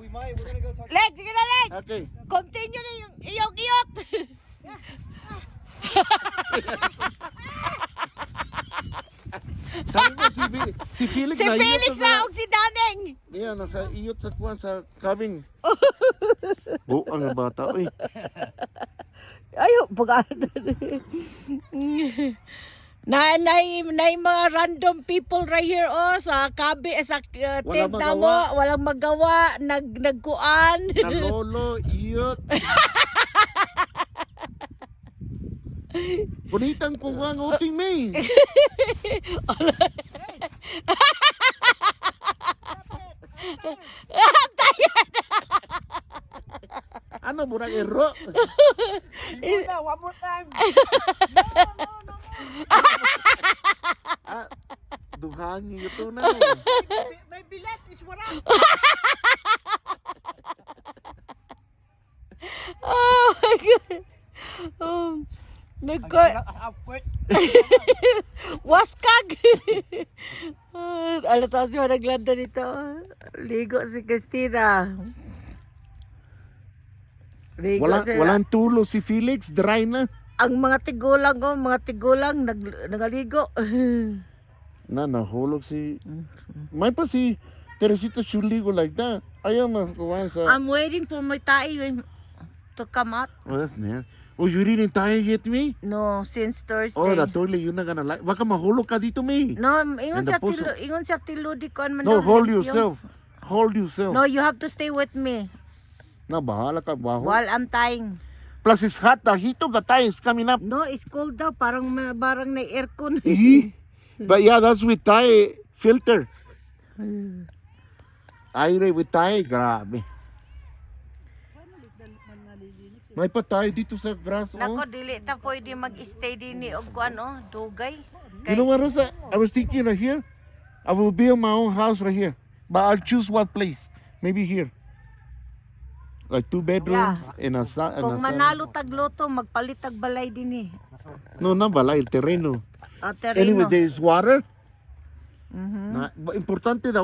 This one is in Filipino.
we're gonna go talk. Leg, sige na, Leg. Okay. Continue na yung iyog-iyot. Sabi ko si Felix Si na Felix iyot na og si Daneng. Iya, nasa iyot sa kuwan sa cabin. Buang ang bata, oy. Ayo, pag na mga random people right here sa tent na mo, walang magawa, nagkuan. Nalolo, iyot. Kunitang ko nga ang uting may. Ano murang ero? One more time. Duhangin ito na. My bilet is wala. Oh my God. Waskag. Alam siya naglanda nito. Ligo si Christina. Ligo sila. Walang tulo si Felix, dry na. Ang mga tigulang nagaligo. Nahulog si... May pa si Teresita Chuligo like that. Ayaw mas kuwan sa... I'm waiting for my tayo to come out. Oh, that's nice. Oh, you didn't tie yet, me? No, since Thursday. Oh, the toilet, yun na gana like. Baka mahulog ka dito, me. No, And the puso. ingon sa tilo di ko man. No, hold yourself. Hold yourself. No, you have to stay with me Na, bahala ka, baho. while I'm tying. Plus, it's hot. The heat of the tie is coming up. No, it's cold daw. Parang na aircon. But yeah, that's with tie filter. Aire with tie, grabe. May pa tayo dito sa grass, Nako, oh. dili ta pwede mag-stay din ni og kuan dugay. You know what, Rosa? I was thinking right here. I will build my own house right here. But I'll choose what place. Maybe here. Like 2 bedrooms and a Kung manalo tagloto, magpalit tag balay din No, not balay, terreno. terreno. Anyways, there is water. Na, importante the